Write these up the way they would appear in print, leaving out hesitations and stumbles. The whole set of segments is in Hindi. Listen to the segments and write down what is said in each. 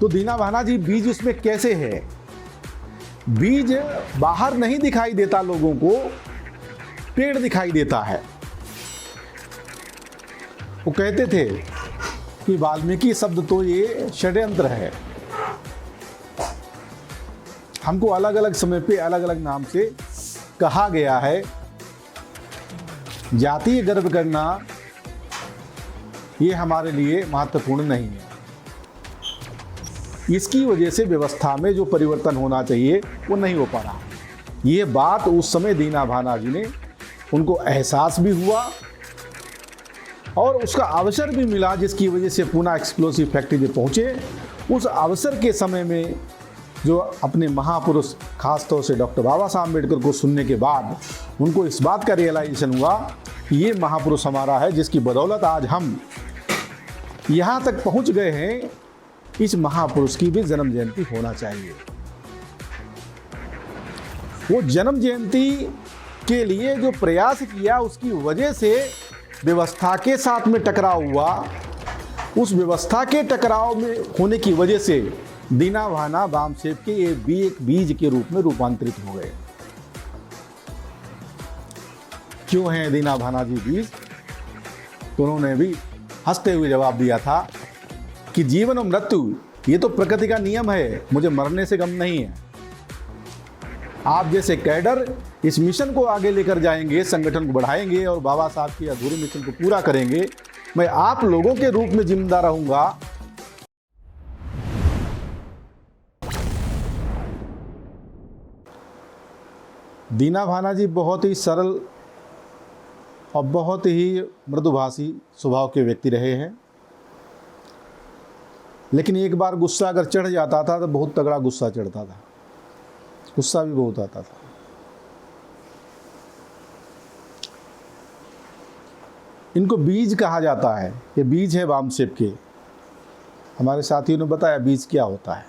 तो दीना भाना जी बीज उसमें कैसे है? बीज बाहर नहीं दिखाई देता लोगों को, पेड़ दिखाई देता है। वो कहते थे कि वाल्मीकि शब्द तो ये षड्यंत्र है। हमको अलग अलग समय पे अलग अलग नाम से कहा गया है। जातीय गर्व करना ये हमारे लिए महत्वपूर्ण नहीं है। इसकी वजह से व्यवस्था में जो परिवर्तन होना चाहिए वो नहीं हो पा रहा। ये बात उस समय दीना भाना जी ने, उनको एहसास भी हुआ और उसका अवसर भी मिला, जिसकी वजह से पूना एक्सप्लोसिव फैक्ट्री में पहुँचे। उस अवसर के समय में जो अपने महापुरुष खास तौर से डॉक्टर बाबा साहब अम्बेडकर को सुनने के बाद उनको इस बात का रियलाइजेशन हुआ कि ये महापुरुष हमारा है, जिसकी बदौलत आज हम यहाँ तक पहुँच गए हैं। इस महापुरुष की भी जन्म जयंती होना चाहिए। वो जन्म जयंती के लिए जो प्रयास किया, उसकी वजह से व्यवस्था के साथ में टकराव हुआ। उस व्यवस्था के टकराव में होने की वजह से दीना भाना वामसेप के ये एक बीज के रूप में रूपांतरित हो गए। क्यों हैं दीना भाना जी बीज? तो उन्होंने भी हंसते हुए जवाब दिया था कि जीवन और मृत्यु ये तो प्रकृति का नियम है, मुझे मरने से गम नहीं है। आप जैसे कैडर इस मिशन को आगे लेकर जाएंगे, संगठन को बढ़ाएंगे और बाबा साहब की अधूरे मिशन को पूरा करेंगे। मैं आप लोगों के रूप में जिम्मेदार रहूंगा। दीना भाना जी बहुत ही सरल और बहुत ही मृदुभाषी स्वभाव के व्यक्ति रहे हैं, लेकिन एक बार गुस्सा अगर चढ़ जाता था तो बहुत तगड़ा गुस्सा चढ़ता था, गुस्सा भी बहुत आता था। इनको बीज कहा जाता है, ये बीज है वामसेप के। हमारे साथियों ने बताया बीज क्या होता है,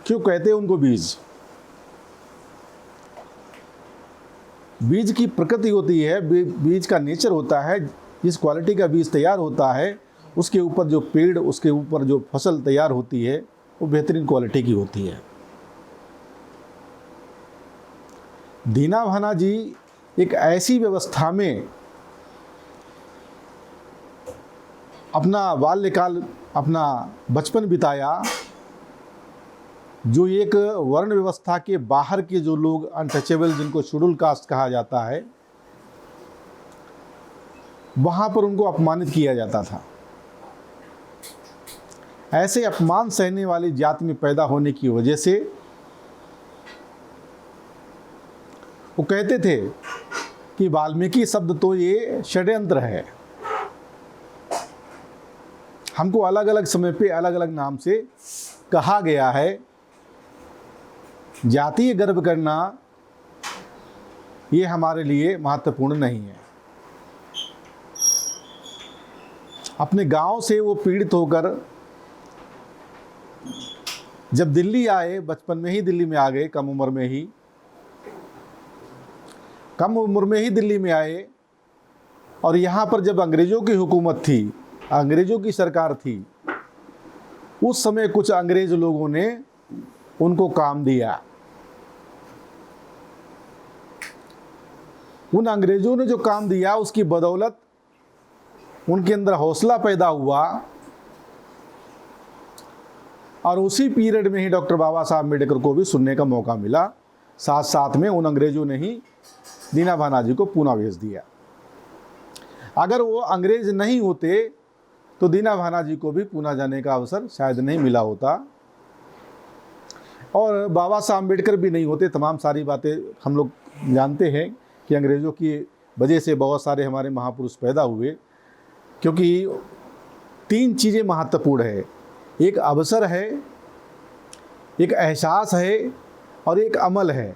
क्यों कहते हैं उनको बीज। बीज की प्रकृति होती है, बीज का नेचर होता है। जिस क्वालिटी का बीज तैयार होता है उसके ऊपर जो पेड़, उसके ऊपर जो फसल तैयार होती है वो बेहतरीन क्वालिटी की होती है। दीना भाना जी एक ऐसी व्यवस्था में अपना बाल्यकाल, अपना बचपन बिताया, जो एक वर्ण व्यवस्था के बाहर के जो लोग अनटचेबल, जिनको शेड्यूल कास्ट कहा जाता है, वहाँ पर उनको अपमानित किया जाता था। ऐसे अपमान सहने वाली जाति में पैदा होने की वजह से वो कहते थे कि वाल्मीकि शब्द तो ये षड्यंत्र है। हमको अलग अलग समय पे अलग अलग नाम से कहा गया है। जातीय गर्व करना ये हमारे लिए महत्वपूर्ण नहीं है। अपने गांव से वो पीड़ित होकर जब दिल्ली आए, बचपन में ही दिल्ली में आ गए, कम उम्र में ही दिल्ली में आए। और यहाँ पर जब अंग्रेज़ों की हुकूमत थी, अंग्रेज़ों की सरकार थी, उस समय कुछ अंग्रेज़ लोगों ने उनको काम दिया। उन अंग्रेज़ों ने जो काम दिया, उसकी बदौलत उनके अंदर हौसला पैदा हुआ। और उसी पीरियड में ही डॉक्टर बाबा साहब अम्बेडकर को भी सुनने का मौका मिला। साथ साथ में उन अंग्रेज़ों ने ही दीना भाना जी को पूना भेज दिया। अगर वो अंग्रेज़ नहीं होते तो दीना भाना जी को भी पूना जाने का अवसर शायद नहीं मिला होता, और बाबा साहब अम्बेडकर भी नहीं होते। तमाम सारी बातें हम लोग जानते हैं कि अंग्रेज़ों की वजह से बहुत सारे हमारे महापुरुष पैदा हुए। क्योंकि 3 चीज़ें महत्वपूर्ण है, एक अवसर है, एक एहसास है और एक अमल है।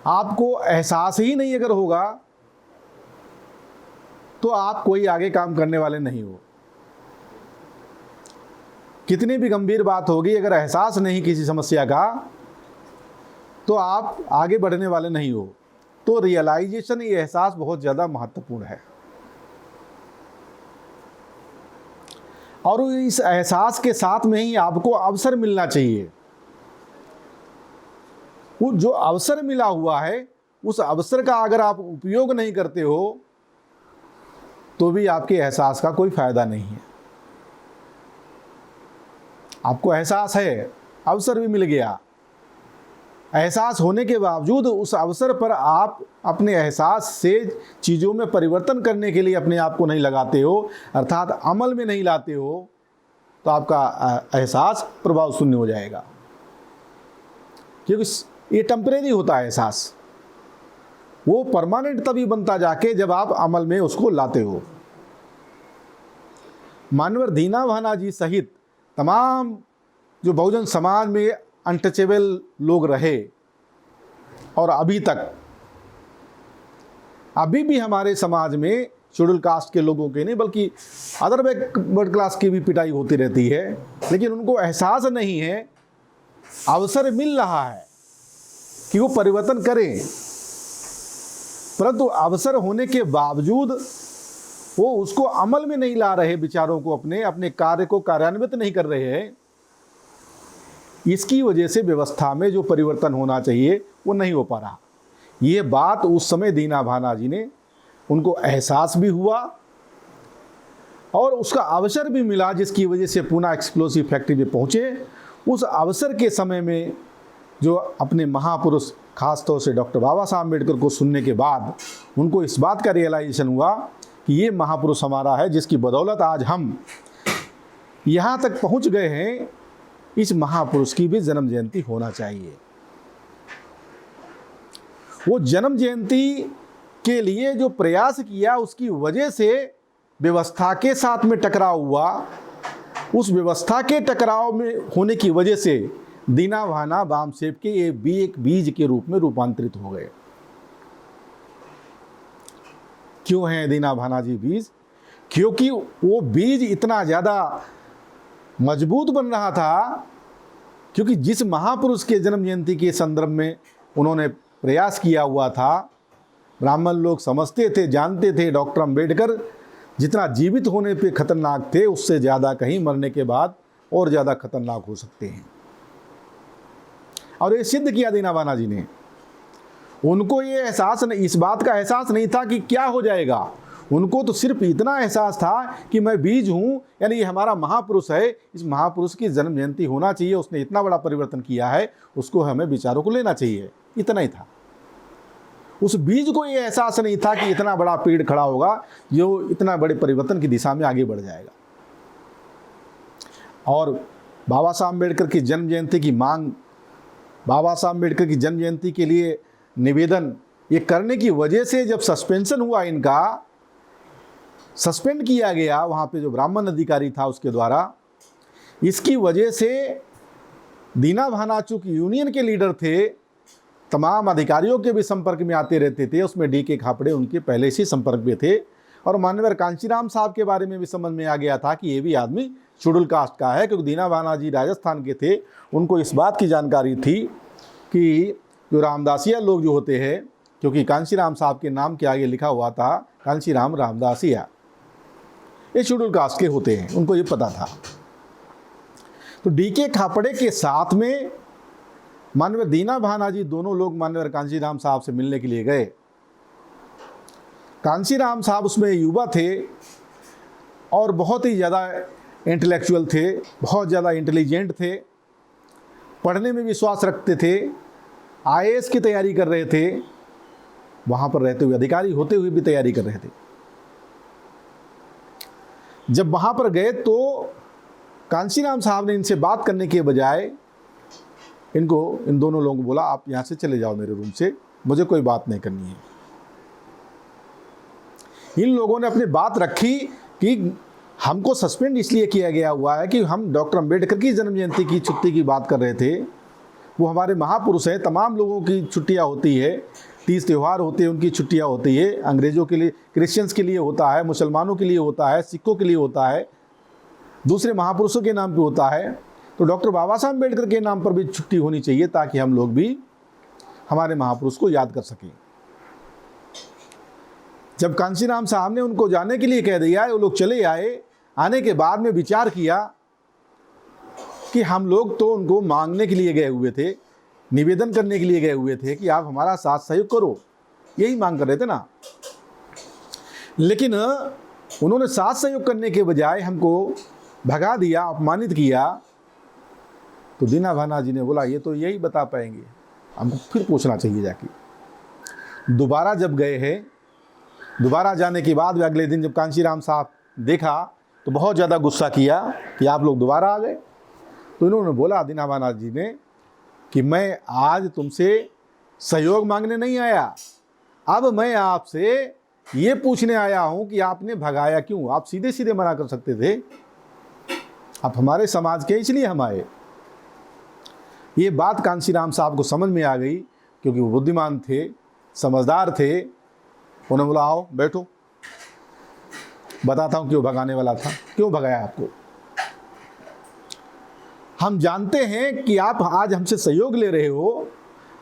आपको एहसास ही नहीं अगर होगा तो आप कोई आगे काम करने वाले नहीं हो। कितनी भी गंभीर बात होगी, अगर एहसास नहीं किसी समस्या का, तो आप आगे बढ़ने वाले नहीं हो। तो रियलाइजेशन, ये एहसास बहुत ज़्यादा महत्वपूर्ण है। और इस एहसास के साथ में ही आपको अवसर मिलना चाहिए। वो जो अवसर मिला हुआ है, उस अवसर का अगर आप उपयोग नहीं करते हो तो भी आपके एहसास का कोई फायदा नहीं है। आपको एहसास है, अवसर भी मिल गया, एहसास होने के बावजूद उस अवसर पर आप अपने एहसास से चीज़ों में परिवर्तन करने के लिए अपने आप को नहीं लगाते हो, अर्थात अमल में नहीं लाते हो, तो आपका एहसास प्रभाव शून्य हो जाएगा। क्योंकि ये टेम्परेरी होता है एहसास, वो परमानेंट तभी बनता जाके जब आप अमल में उसको लाते हो। मानवर दीना भाना जी सहित तमाम जो बहुजन समाज में अनटचेबल लोग रहे और अभी भी हमारे समाज में शेड्यूल कास्ट के लोगों के नहीं बल्कि अदर बैकवर्ड क्लास की भी पिटाई होती रहती है, लेकिन उनको एहसास नहीं है, अवसर मिल रहा है कि वो परिवर्तन करें, परंतु अवसर होने के बावजूद वो उसको अमल में नहीं ला रहे, विचारों को अपने कार्य को कार्यान्वित नहीं कर रहे हैं। इसकी वजह से व्यवस्था में जो परिवर्तन होना चाहिए वो नहीं हो पा रहा। ये बात उस समय दीना भाना जी ने, उनको एहसास भी हुआ और उसका अवसर भी मिला, जिसकी वजह से पूना एक्सप्लोसिव फैक्ट्री में पहुँचे। उस अवसर के समय में जो अपने महापुरुष, खासतौर से डॉक्टर बाबा साहब अम्बेडकर को सुनने के बाद उनको इस बात का रियलाइजेशन हुआ कि ये महापुरुष हमारा है, जिसकी बदौलत आज हम यहाँ तक पहुँच गए हैं। इस महापुरुष की भी जन्म जयंती होना चाहिए। वो जन्म जयंती के लिए जो प्रयास किया, उसकी वजह से व्यवस्था के साथ में टकराव हुआ। उस व्यवस्था के टकराव में होने की वजह से दीना भाना बामसेब के ये भी एक बीज के रूप में रूपांतरित हो गए। क्यों हैं दीना भाना जी बीज? क्योंकि वो बीज इतना ज़्यादा मजबूत बन रहा था, क्योंकि जिस महापुरुष के जन्म जयंती के संदर्भ में उन्होंने प्रयास किया हुआ था, ब्राह्मण लोग समझते थे, जानते थे, डॉक्टर अंबेडकर जितना जीवित होने पे खतरनाक थे, उससे ज़्यादा कहीं मरने के बाद और ज़्यादा खतरनाक हो सकते हैं। और ये सिद्ध किया दीना भाना जी ने। उनको ये एहसास नहीं, इस बात का एहसास नहीं था कि क्या हो जाएगा। उनको तो सिर्फ इतना एहसास था कि मैं बीज हूँ, यानी ये हमारा महापुरुष है, इस महापुरुष की जन्म जयंती होना चाहिए, उसने इतना बड़ा परिवर्तन किया है, उसको हमें विचारों को लेना चाहिए, इतना ही था। उस बीज को ये एहसास नहीं था कि इतना बड़ा पेड़ खड़ा होगा जो इतना बड़े परिवर्तन की दिशा में आगे बढ़ जाएगा। और बाबा साहब अम्बेडकर की जन्म जयंती की मांग, बाबा साहब अम्बेडकर की जन्म जयंती के लिए निवेदन ये करने की वजह से जब सस्पेंशन हुआ, इनका सस्पेंड किया गया वहाँ पे जो ब्राह्मण अधिकारी था उसके द्वारा, इसकी वजह से दीना भाना चूँकि यूनियन के लीडर थे, तमाम अधिकारियों के भी संपर्क में आते रहते थे, उसमें डी.के. खापड़े उनके पहले से संपर्क में थे, और माननीय कांशीराम साहब के बारे में भी समझ में आ गया था कि ये भी आदमी शेड्यूल कास्ट का है, क्योंकि दीना भाना जी राजस्थान के थे। उनको इस बात की जानकारी थी कि जो रामदासिया लोग जो होते हैं, क्योंकि कांशीराम साहब के नाम के आगे लिखा हुआ था कांशीराम रामदासिया, ये शेड्यूल कास्ट के होते हैं, उनको ये पता था। तो डी.के. खापड़े के साथ में माननीय दीना भाना जी दोनों लोग माननीय कांशीराम साहब से मिलने के लिए गए। कांशीराम साहब उसमें युवा थे और बहुत ही ज़्यादा इंटेलेक्चुअल थे, बहुत ज़्यादा इंटेलिजेंट थे, पढ़ने में विश्वास रखते थे, आईएएस की तैयारी कर रहे थे, वहाँ पर रहते हुए अधिकारी होते हुए भी तैयारी कर रहे थे। जब वहाँ पर गए तो कांशीराम साहब ने इनसे बात करने के बजाय इन दोनों लोगों को बोला, आप यहाँ से चले जाओ मेरे रूम से, मुझे कोई बात नहीं करनी है। इन लोगों ने अपनी बात रखी कि हमको सस्पेंड इसलिए किया गया हुआ है कि हम डॉक्टर अंबेडकर की जन्म जयंती की छुट्टी की बात कर रहे थे। वो हमारे महापुरुष हैं, तमाम लोगों की छुट्टियां होती है, 30 त्यौहार होते हैं, उनकी छुट्टियां होती है। अंग्रेज़ों के लिए, क्रिश्चियंस के लिए होता है, मुसलमानों के लिए होता है, सिखों के लिए होता है, दूसरे महापुरुषों के नाम पे होता है। तो डॉक्टर बाबा साहब अम्बेडकर के नाम पर भी छुट्टी होनी चाहिए, ताकि हम लोग भी हमारे महापुरुष को याद कर सकें। जब कांशीराम साहब ने उनको जाने के लिए कह दिया, वो लोग चले आए, आने के बाद में विचार किया कि हम लोग तो उनको मांगने के लिए गए हुए थे, निवेदन करने के लिए गए हुए थे कि आप हमारा साथ सहयोग करो, यही मांग कर रहे थे ना। लेकिन उन्होंने साथ सहयोग करने के बजाय हमको भगा दिया, अपमानित किया। तो दीना भाना जी ने बोला ये तो यही बता पाएंगे, हमको फिर पूछना चाहिए जाके। दोबारा जब गए हैं, दोबारा जाने के बाद अगले दिन जब कांशीराम साहब देखा तो बहुत ज़्यादा गुस्सा किया कि आप लोग दोबारा आ गए। तो इन्होंने बोला दीना भाना जी ने कि मैं आज तुमसे सहयोग मांगने नहीं आया, अब मैं आपसे ये पूछने आया हूँ कि आपने भगाया क्यों। आप सीधे सीधे मना कर सकते थे, आप हमारे समाज के इसलिए हम आए। ये बात कांशीराम साहब को समझ में आ गई, क्योंकि वो बुद्धिमान थे, समझदार थे। उन्होंने बोला आओ बैठो, बताता हूँ क्यों भगाने वाला था, क्यों भगाया आपको। हम जानते हैं कि आप आज हमसे सहयोग ले रहे हो,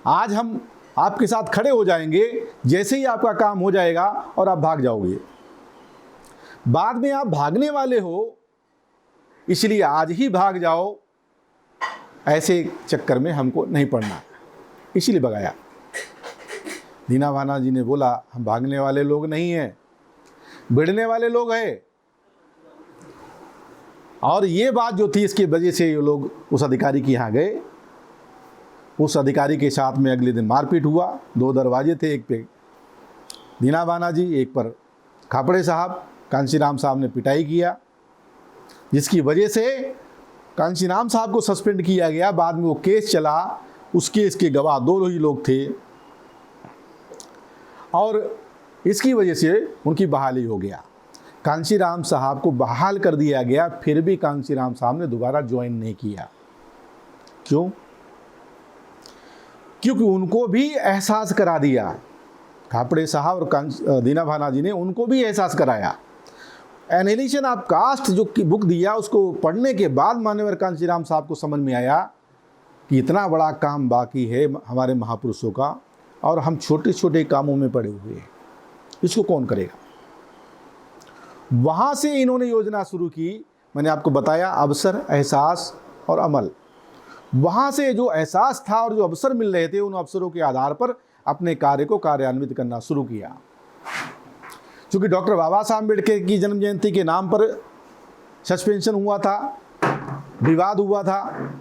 आज हम आपके साथ खड़े हो जाएंगे जैसे ही आपका काम हो जाएगा और आप भाग जाओगे। बाद में आप भागने वाले हो, इसलिए आज ही भाग जाओ, ऐसे चक्कर में हमको नहीं पड़ना, इसीलिए भगाया। दीना भाना जी ने बोला हम भागने वाले लोग नहीं हैं, भिड़ने वाले लोग हैं। और ये बात जो थी, इसकी वजह से ये लोग उस अधिकारी के यहाँ गए। उस अधिकारी के साथ में अगले दिन मारपीट हुआ। 2 दरवाजे थे, एक पे दीना भाना जी, एक पर खापड़े साहब। कांशीराम साहब ने पिटाई किया, जिसकी वजह से कांशीराम साहब को सस्पेंड किया गया। बाद में वो केस चला, उस केस के गवाह 2 ही लोग थे और इसकी वजह से उनकी बहाली हो गया। कांशीराम साहब को बहाल कर दिया गया, फिर भी कांशीराम साहब ने दोबारा ज्वाइन नहीं किया। क्यों? क्योंकि उनको भी एहसास करा दिया, खापड़े साहब और दीना भाना जी ने उनको भी एहसास कराया। एनालिसिस ऑफ कास्ट जो बुक दिया, उसको पढ़ने के बाद मान्यवर कांशीराम साहब को समझ में आया कि इतना बड़ा काम बाकी है हमारे महापुरुषों का, और हम छोटे छोटे कामों में पड़े हुए हैं, इसको कौन करेगा। वहाँ से इन्होंने योजना शुरू की। मैंने आपको बताया अवसर, एहसास और अमल। वहाँ से जो एहसास था और जो अवसर मिल रहे थे, उन अवसरों के आधार पर अपने कार्य को कार्यान्वित करना शुरू किया। क्योंकि डॉक्टर बाबा साहब अम्बेडकर की जन्म जयंती के नाम पर सस्पेंशन हुआ था, विवाद हुआ था,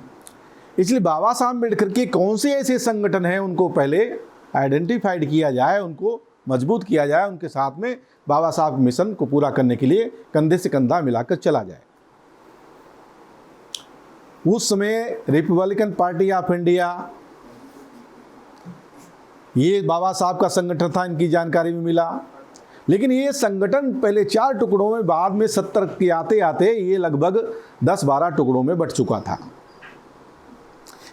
इसलिए बाबा साहब अम्बेडकर के कौन से ऐसे संगठन हैं उनको पहले आइडेंटिफाइड किया जाए, उनको मजबूत किया जाए, उनके साथ में बाबा साहब मिशन को पूरा करने के लिए कंधे से कंधा मिलाकर चला जाए। उस समय रिपब्लिकन पार्टी ऑफ इंडिया, ये बाबा साहब का संगठन था, इनकी जानकारी में मिला। लेकिन ये संगठन पहले 4 टुकड़ों में, बाद में 70 के आते आते ये लगभग 10-12 टुकड़ों में बंट चुका था।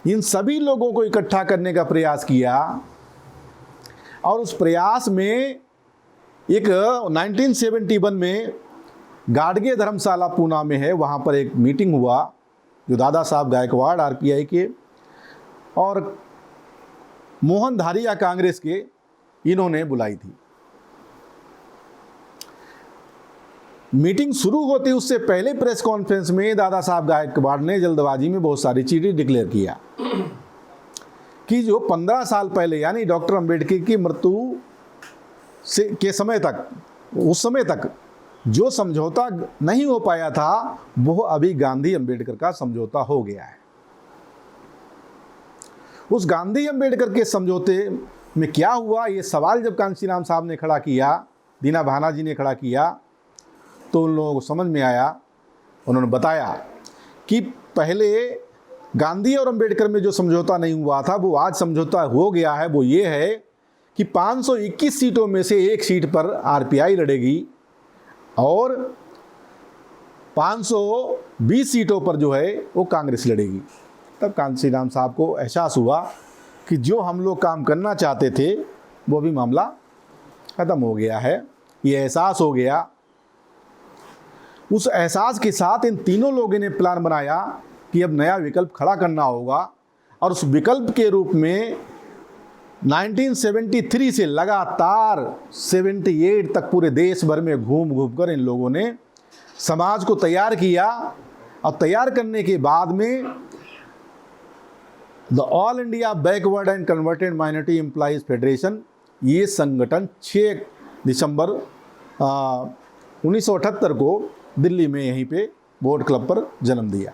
इन सभी लोगों को इकट्ठा करने का प्रयास किया और उस प्रयास में एक 1971 में गाडगे धर्मशाला पूना में है, वहाँ पर एक मीटिंग हुआ जो दादा साहब गायकवाड़ आरपीआई के और मोहन धारिया कांग्रेस के, इन्होंने बुलाई थी। मीटिंग शुरू होती उससे पहले प्रेस कॉन्फ्रेंस में दादा साहब गायकवाड़ ने जल्दबाजी में बहुत सारी चीज़ें डिक्लेयर किया कि जो 15 साल पहले, यानी डॉक्टर अंबेडकर की मृत्यु से के समय तक, उस समय तक जो समझौता नहीं हो पाया था, वो अभी गांधी अंबेडकर का समझौता हो गया है। उस गांधी अंबेडकर के समझौते में क्या हुआ, ये सवाल जब कांशीराम साहब ने खड़ा किया, दीना भाना जी ने खड़ा किया, तो उन लोगों को समझ में आया। उन्होंने बताया कि पहले गांधी और अंबेडकर में जो समझौता नहीं हुआ था, वो आज समझौता हो गया है। वो ये है कि 521 सीटों में से 1 सीट पर आरपीआई लड़ेगी और 520 सीटों पर जो है वो कांग्रेस लड़ेगी। तब कांशीराम साहब को एहसास हुआ कि जो हम लोग काम करना चाहते थे वो भी मामला ख़त्म हो गया है। ये एहसास हो गया। उस एहसास के साथ इन तीनों लोगों ने प्लान बनाया कि अब नया विकल्प खड़ा करना होगा, और उस विकल्प के रूप में 1973 से लगातार 78 तक पूरे देश भर में घूम घूम कर इन लोगों ने समाज को तैयार किया और तैयार करने के बाद में the all India backward and converted minority employees federation, ये संगठन 6 दिसंबर 1978 को दिल्ली में यहीं पे बोट क्लब पर जन्म दिया।